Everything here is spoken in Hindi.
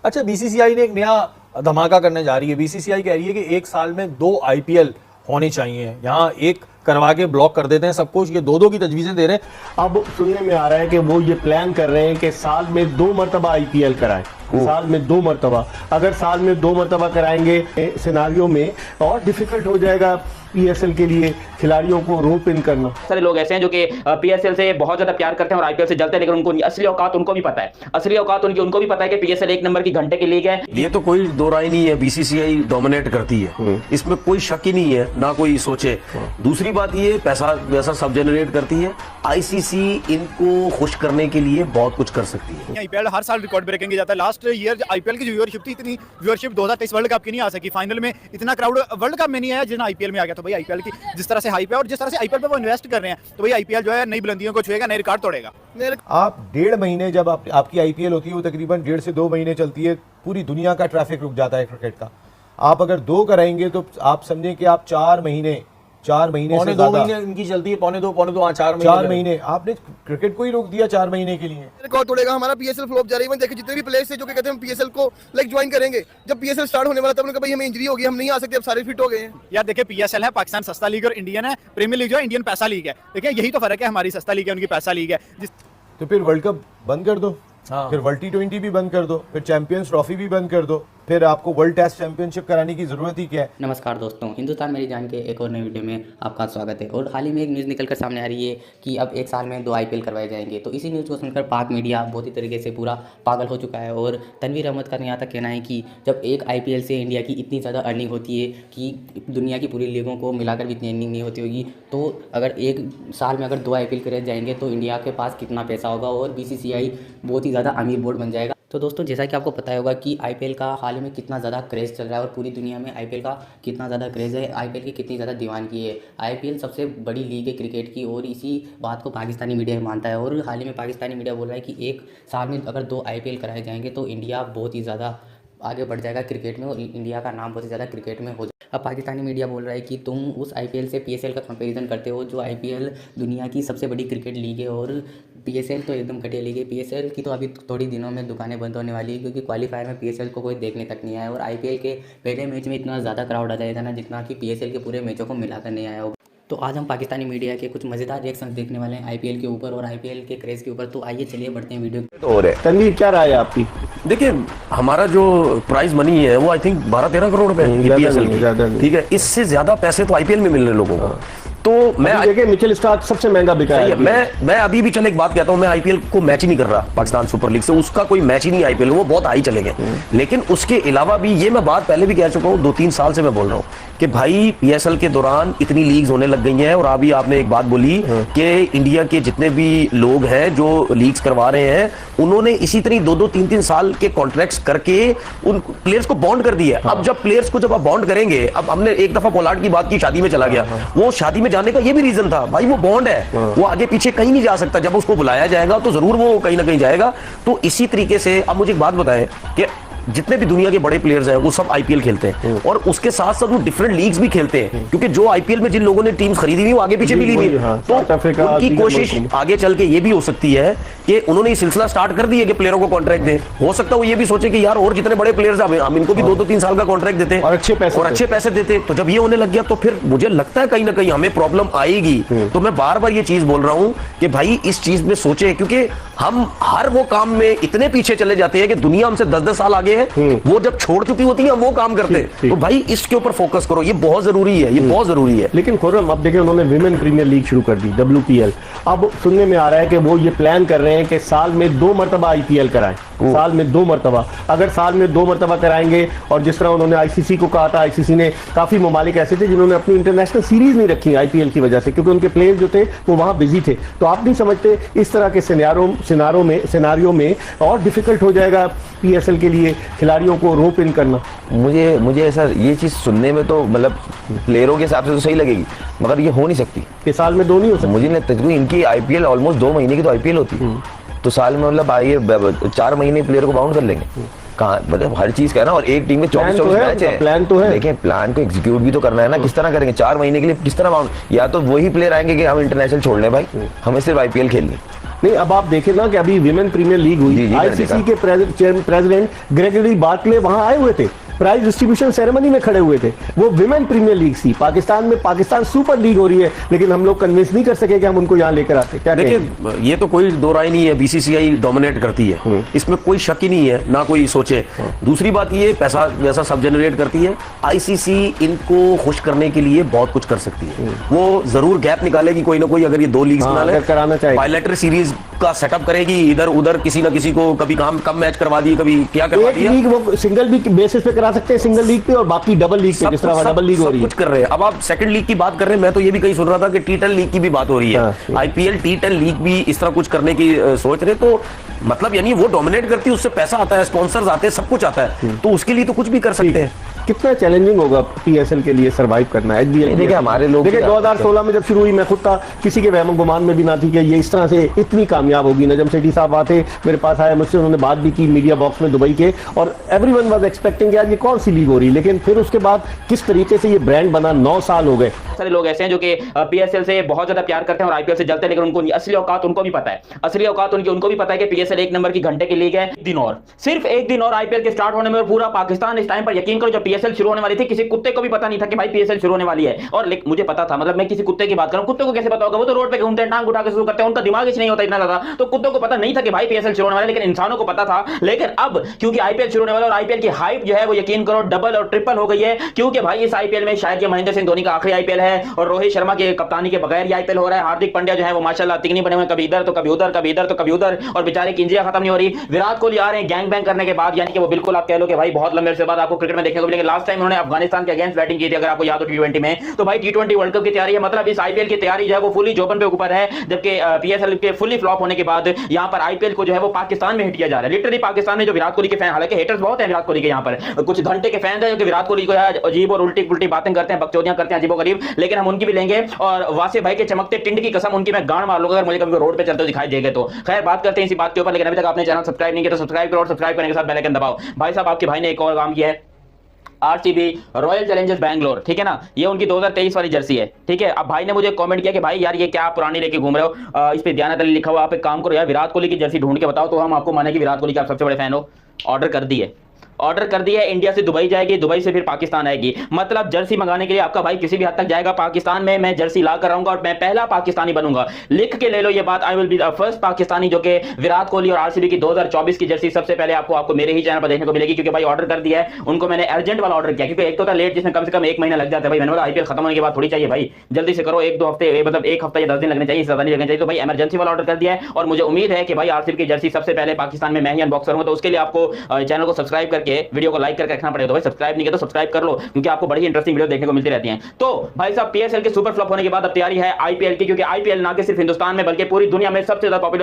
अच्छा, बीसीसीआई ने एक नया धमाका करने जा रही है। बीसीसीआई कह रही है कि एक साल में 2 आईपीएल होने चाहिए। यहाँ एक करवा के ब्लॉक कर देते हैं सब कुछ, ये 2-2 की तजवीजें दे रहे हैं। अब सुनने में आ रहा है कि वो ये प्लान कर रहे हैं कि साल में 2 मरतबा आईपीएल कराएं। साल में 2 मरतबा, अगर साल में 2 मरतबा कराएंगे सिनारियों में और डिफिकल्ट हो जाएगा पीएसएल के लिए खिलाड़ियों को रोप इन करना। सारे लोग ऐसे हैं जो कि पीएसएल से बहुत ज्यादा प्यार करते हैं और आईपीएल से जलते हैं, लेकिन उनको असली औकात उनको भी पता है। असली औकात उनको भी पता है कि पीएसएल 1 नंबर की घंटे की लीग है। ये तो कोई दो राय नहीं है, बीसीसीआई डोमिनेट करती है, इसमें कोई शक ही नहीं है, ना कोई सोचे। दूसरी बात ये पैसा वैसा सब जनरेट करती है। आईसीसी इनको खुश करने के लिए बहुत कुछ कर सकती है। आईपीएल हर साल रिकॉर्ड ब्रेकिंग जाता है। लास्ट ईयर आईपीएल की जो व्यूअरशिप थी, इतनी व्यूअरशिप 2023 वर्ल्ड कप की नहीं आ सकी। फाइनल में इतना क्राउड वर्ल्ड कप में नहीं आया जितना आईपीएल में आ गया। तो भाई आईपीएल की जिस तरह से हाइप है और जिस तरह से आईपीएल पे वो इन्वेस्ट कर रहे हैं, तो भाई आईपीएल जो है नई बुलंदियों को छुएगा, नए रिकॉर्ड तोड़ेगा। आप 1.5 महीने जब आपकी आईपीएल होती है, वो तकरीबन 1.5 से 2 महीने चलती है। पूरी दुनिया का ट्रैफिक रुक जाता है क्रिकेट का। आप अगर 2 कराएंगे तो आप समझें कि आप 4 महीने पौने 2 महीने इनकी चलती है, पौने 2 4 महीने आपने क्रिकेट को ही रोक दिया 4 महीने के लिए। रिकॉर्ड तोड़ेगा हमारा। पीएसएल फ्लॉप जा रही है। देखिए जितने भी प्लेयर्स थे जो कि कहते हैं हम पीएसएल को ज्वाइन करेंगे, जब पीएसएल स्टार्ट होने वाला तब उन्होंने कहा भाई हमें इंजरी हो गई, हम नहीं आ सकते, अब सारे फिट हो गए हैं। यार देखिए, पीएसएल है पाकिस्तान सस्ता लीग और इंडियन है प्रीमियर लीग जो है इंडियन पैसा लीग है। देखिए यही तो फर्क है, हमारी सस्ता लीग है, उनकी पैसा लीग है। तो फिर वर्ल्ड कप बंद कर दो, फिर वर्ल्ड T20 भी बंद कर दो, फिर चैंपियंस ट्रॉफी भी बंद कर दो, फिर आपको वर्ल्ड टेस्ट चैंपियनशिप कराने की जरूरत ही क्या है। नमस्कार दोस्तों, हिंदुस्तान मेरी जान के एक और नई वीडियो में आपका स्वागत है। और हाल ही में एक न्यूज़ निकल कर सामने आ रही है कि अब एक साल में 2 आईपीएल करवाए जाएंगे। तो इसी न्यूज़ को सुनकर पाक मीडिया बहुत ही तरीके से पूरा पागल हो चुका है। और तनवीर अहमद का यहाँ तक कहना है कि जब एक आईपीएल से इंडिया की इतनी ज़्यादा अर्निंग होती है कि दुनिया की पूरी लीगों को मिलाकर भी इतनी अर्निंग नहीं होती होगी, तो अगर एक साल में अगर 2 आईपीएल कराए जाएंगे तो इंडिया के पास कितना पैसा होगा और बीसीसीआई बहुत ही ज़्यादा अमीर बोर्ड बन जाएगा। तो दोस्तों, जैसा कि आपको पता होगा कि आईपीएल का हाल ही में कितना ज़्यादा क्रेज़ चल रहा है और पूरी दुनिया में आईपीएल का कितना ज़्यादा क्रेज़ है, आईपीएल की कितनी ज़्यादा दीवानगी है। आईपीएल सबसे बड़ी लीग है क्रिकेट की और इसी बात को पाकिस्तानी मीडिया मानता है। और हाल ही में पाकिस्तानी मीडिया बोल रहा है कि एक साल में अगर 2 आईपीएल कराए जाएंगे तो इंडिया बहुत ही ज़्यादा आगे बढ़ जाएगा क्रिकेट में और इंडिया का नाम बहुत ही ज़्यादा क्रिकेट में हो जाएगा। अब पाकिस्तानी मीडिया बोल रहा है कि तुम उस आईपीएल से पीएसएल का कंपैरिजन करते हो, जो आईपीएल दुनिया की सबसे बड़ी क्रिकेट लीग है और पीएसएल तो एकदम घटिया लीग है। पीएसएल की तो अभी थोड़ी दिनों में दुकानें बंद होने वाली है, क्योंकि क्वालीफायर में पीएसएल को कोई देखने तक नहीं आया और आईपीएल के पहले मैच में इतना ज़्यादा क्राउड आ जाएगा ना, जितना कि पीएसएल के पूरे मैचों को मिलाकर नहीं आया होगा। तो आज हम पाकिस्तानी मीडिया के कुछ मज़ेदार रिएक्शन देखने वाले हैं आईपीएल के ऊपर और आईपीएल के क्रेज़ के ऊपर। तो आइए चलिए बढ़ते हैं वीडियो तो और है तनवीर, क्या राय है आपकी? देखिए, हमारा जो प्राइज मनी है वो आई थिंक 12-13 करोड़ रुपए पीएसएल की, ठीक है। इससे ज्यादा पैसे तो आईपीएल में मिल रहे लोगों को। तो मैं देखिए मिचेल स्टार्क सबसे महंगा बिका है। मैं अभी भी चल एक बात कहता हूं, मैं आईपीएल को मैच ही नहीं कर रहा पाकिस्तान सुपर लीग से, उसका कोई मैच ही नहीं आईपीएल, वो बहुत हाई चले गए। लेकिन उसके अलावा भी ये मैं बात पहले भी कह चुका हूं, 2-3 साल से मैं बोल रहा हूं कि भाई पीएसएल के दौरान इतनी लीग्स होने लग गई हैं। और अभी आपने एक बात बोली कि इंडिया के जितने भी लोग हैं जो लीग्स करवा रहे हैं, उन्होंने इसी तरह 2-2, 3-3 साल के कॉन्ट्रैक्ट्स करके उन प्लेयर्स को बॉन्ड कर दिया। अब जब प्लेयर्स को जब आप बॉन्ड करेंगे, अब हमने एक दफा पोलार्ड की बात की, शादी में चला गया, वो शादी में जाने का ये भी रीजन था भाई, वो बॉन्ड है, वो आगे पीछे कहीं नहीं जा सकता। जब उसको बुलाया जाएगा तो जरूर वो कहीं ना कहीं जाएगा। तो इसी तरीके से अब मुझे एक बात बताएं कि जितने भी दुनिया के बड़े प्लेयर्स हैं वो सब आईपीएल खेलते हैं और उसके साथ साथ वो डिफरेंट लीग्स भी खेलते हैं, क्योंकि जो आईपीएल में जिन लोगों ने टीम्स खरीदी हुई वो आगे पीछे भी ली हुई। तो उनकी कोशिश आगे चल के ये भी हो सकती है कि उन्होंने ये सिलसिला स्टार्ट कर दिया कि प्लेयरों को कॉन्ट्रैक्ट दें। हो सकता है वो ये भी सोचे कि यार और जितने बड़े प्लेयर्स हैं हम इनको भी 2-2, 3 साल का कॉन्ट्रैक्ट देते हैं और अच्छे पैसे देते। तो जब ये होने लग गया तो फिर मुझे लगता है कहीं ना कहीं हमें प्रॉब्लम आएगी। तो मैं बार बार ये चीज बोल रहा हूं कि भाई इस चीज में सोचे, क्योंकि हम हर वो काम में इतने पीछे चले जाते हैं कि दुनिया हमसे 10-10 साल आगे है, वो जब छोड़ चुकी होती है हम वो काम करते हैं। तो भाई इसके ऊपर फोकस करो, ये बहुत जरूरी है, ये बहुत जरूरी है। लेकिन खुर्रम, अब देखिए उन्होंने विमेन प्रीमियर लीग शुरू कर दी, WPL। अब सुनने में आ रहा है कि वो ये प्लान कर रहे हैं कि साल में 2 मरतबा आईपीएल कराएं। साल में 2 मरतबा, अगर साल में 2 मरतबा कराएंगे, और जिस तरह उन्होंने आईसीसी को कहा था, आईसीसी ने काफी ममालिक ऐसे थे जिन्होंने अपनी इंटरनेशनल सीरीज नहीं रखी आईपीएल की वजह से, क्योंकि उनके प्लेयर्स जो थे वो वहां बिजी थे। तो आप नहीं समझते इस तरह के सिनारियों में और डिफिकल्ट हो जाएगा पीएसएल के लिए खिलाड़ियों को रोप इन करना? मुझे ऐसा ये चीज सुनने में तो मतलब प्लेयरों के हिसाब से तो सही लगेगी, मगर ये हो नहीं सकती कि साल में 2 नहीं हो सकती। मुझे नहीं लगता, क्योंकि इनकी आईपीएल ऑलमोस्ट 2 महीने की तो आईपीएल होती है, तो साल में मतलब आइए 4 महीने प्लेयर को बाउंड कर लेंगे कहाँ, मतलब हर चीज का है ना। और एक टीम में 24 मैच है, प्लान तो है, लेकिन प्लान को एग्जीक्यूट भी तो करना है ना। किस तरह करेंगे 4 महीने के लिए, किस तरह बाउंड? या तो वही प्लेयर आएंगे कि हम इंटरनेशनल छोड़ लें भाई, हमें सिर्फ आईपीएल खेलनी, नहीं, अब आप देखें ना कि अभी विमेन प्रीमियर लीग जी, हुई, मैंने आईसीसी के प्रेसिडेंट ग्रेगरी बार्कले वहां आए हुए थे, प्राइज डिस्ट्रीब्यूशन सेरेमनी में खड़े हुए थे। वो विमेन प्रीमियर लीग थी। पाकिस्तान में पाकिस्तान सुपर लीग हो रही है, लेकिन हम लोग कन्विंस नहीं कर सके कि हम उनको यहाँ लेकर आते। क्या देखिए, कहेंगे? ये तो कोई दो राय नहीं है, बीसीसीआई डोमिनेट करती है, इसमें कोई शक ही नहीं है, ना कोई सोचे। दूसरी बात ये, पैसा जैसा सब जनरेट करती है, आईसीसी इनको खुश करने के लिए बहुत कुछ कर सकती है। वो जरूर गैप निकालेगी कोई ना कोई, अगर ये दो लीग हाँ, अगर कराना चाहे, बायलैटरल सीरीज का सेटअप करेगी, इधर उधर किसी ना किसी को कभी कम मैच करवा दिए, कभी क्या करवा एक दिया। लीग वो सिंगल लीग बेसिस पे करा सकते हैं, सिंगल लीग पे, और बाकी डबल लीग पे, जिस तरह डबल लीग हो रही है। कुछ कर रहे हैं। अब आप सेकंड लीग की बात कर रहे हैं, मैं तो ये भी कहीं सुन रहा था कि टी10 लीग की भी बात हो रही है। आईपीएल टी10 लीग भी इस तरह कुछ करने की सोच रहे, तो मतलब यानी वो डोमिनेट करती है, उससे पैसा आता है, स्पॉन्सर्स आते हैं, सब कुछ आता है, तो उसके लिए तो कुछ भी कर सकते हैं। कितना चैलेंजिंग होगा पीएसएल के लिए सरवाइव करना है। देखिए, हमारे लोग देखिए 2016 में जब शुरू हुई, मैं खुद था, किसी के वहम गुमान में भी ना थी कि ये इस तरह से इतनी कामयाब होगी। नजम सेठी साहब आते मेरे पास आए, मुझसे उन्होंने बात भी की मीडिया बॉक्स में दुबई के, और एवरीवन वाज एक्सपेक्टिंग यार ये कौन सी लीग हो रही है। लेकिन फिर उसके बाद किस तरीके से ये ब्रांड बना, 9 साल हो गए। सारे लोग ऐसे हैं जो कि पीएसएल से बहुत ज्यादा प्यार करते हैं और आईपीएल से जलते हैं, लेकिन उनको असली औकात उनको भी पता है। असली औकात उनको भी पता है कि पीएसएल एक नंबर की घंटे की लीग है। दिन और सिर्फ एक दिन और आईपीएल के स्टार्ट होने में, और पूरा पाकिस्तान इस टाइम पर, यकीन करो, जब पीएसएल शुरू होने वाली थी, किसी कुत्ते को भी पता नहीं था कि भाई पीएसएल शुरू होने वाली है। और मुझे पता था, मतलब मैं किसी कुत्ते की बात कर रहा हूं, कुत्ते को कैसे पता होगा? वो तो रोड पे घूमते हैं, टांग उठा के शुरू करते हैं, उनका दिमाग ही नहीं होता इतना ज्यादा, तो कुत्तों को पता नहीं था कि भाई पीएसएल शुरू होने वाला है। लेकिन इंसानों को पता था। लेकिन अब क्योंकि आईपीएल शुरू होने वाला, और आईपीएल की हाइप जो है वो यकीन करो डबल और ट्रिपल हो गई है, क्योंकि भाई इस आईपीएल में शायद ये महेंद्र सिंह धोनी का आखिरी आईपीएल है, और रोहित शर्मा के कप्तानी के बगैर ये आईपीएल हो रहा है। हार्दिक पांड्या जो है वो माशाल्लाह तिगनी बने हुए, कभी इधर तो कभी उधर, कभी इधर तो कभी उधर, और बेचारे की इंजरियां खत्म नहीं हो रही। विराट कोहली आ रहे हैं गैंग बैंग करने के बाद, यानी कि वो बिल्कुल आप कह लो कि भाई बहुत लंबे अरसे बाद आपको क्रिकेट में देखने को मिलेगा। लास्ट टाइम उन्होंने अफगानिस्तान के अगेंस्ट बैटिंग की थी, अगर आपको याद हो टी20 में, तो भाई टी20 वर्ल्ड कप की तैयारी है। मतलब इस आईपीएल की तैयारी जो है वो फुली जोबन पे ऊपर है, जबकि पीएसएल के फुली फ्लॉप होने के बाद यहां पर आईपीएल को जो है वो पाकिस्तान में हिट किया जा रहा है। लिटरली पाकिस्तान में जो विराट कोहली के फैन, हालांकि हेटर्स बहुत हैं विराट कोहली के, यहां पर कुछ घंटे के फैन है जो विराट कोहली को अजीब और उल्टी पुल्टी बातें करते हैं, बकचोदियां करते हैं अजीबोगरीब, लेकिन हम उनकी भी लेंगे। और वासे भाई के चमकते टिंड की कसम, उनकी मैं गांड मार लूंगा अगर मुझे कभी रोड पे चलते दिखाई देगा तो। खैर, बात करते हैं इसी बात के ऊपर, लेकिन अभी तक आपने चैनल सब्सक्राइब नहीं किया तो सब्सक्राइब करो, और सब्सक्राइब करने के साथ बेल आइकन दबाओ। भाई साहब, आपके भाई ने एक और काम किया है, आरसीबी रॉयल चैलेंजर्स बैंगलोर, ठीक है ना, ये उनकी 2023 वाली जर्सी है, ठीक है। अब भाई ने मुझे कमेंट किया कि भाई यार ये क्या आप पुरानी लेके घूम रहे हो, इस पे दयानत अली लिखा हुआ, आप एक काम करो यार, विराट कोहली की जर्सी ढूंढ के बताओ तो हम आपको माने कि विराट कोहली के आप सबसे बड़े फैन हो। ऑर्डर कर दिया है, इंडिया से दुबई जाएगी, दुबई से फिर पाकिस्तान आएगी। मतलब जर्सी मंगाने के लिए आपका भाई किसी भी हद तक जाएगा पाकिस्तान में, मैं जर्सी ला कर रहूंगा और मैं पहला पाकिस्तानी बनूंगा। लिख के ले लो ये बात, I will be the first Pakistani जो कि विराट कोहली और आरसीबी की 2024 की जर्सी सबसे पहले आपको मेरे ही चैनल पर देखने को मिलेगी, क्योंकि भाई ऑर्डर कर दिया है उनको मैंने, अर्जेंट वाला ऑर्डर किया, क्योंकि एक तो था लेट जिसमें कम से कम 1 महीना लग जाता है। भाई मैंने बोला आईपीएल खत्म होने के बाद थोड़ी चाहिए भाई, जल्दी से करो, 1-2 हफ्ते, मतलब 1 हफ्ता या 10 दिन लगने चाहिए, ज्यादा नहीं लगने चाहिए। तो भाई इमरजेंसी वाला ऑर्डर कर दिया है, और मुझे उम्मीद है कि भाई आरसीबी की जर्सी सबसे पहले पाकिस्तान में मैं ही अनबॉक्स करूंगा। तो उसके लिए आपको चैनल को सब्सक्राइब करके वीडियो को लाइक करके रखना पड़ेगा। तो भाई सब्सक्राइब नहीं किया तो सब्सक्राइब कर लो, क्योंकि आपको बड़ी इंटरेस्टिंग वीडियो देखने को मिलती रहती हैं। तो भाई साहब, पीएसएल के सुपर फ्लॉप होने के बाद अब तैयारी है आईपीएल की, क्योंकि आईपीएल ना कि सिर्फ हिंदुस्तान में बल्कि पूरी दुनिया में सबसे ज्यादा पॉपुलर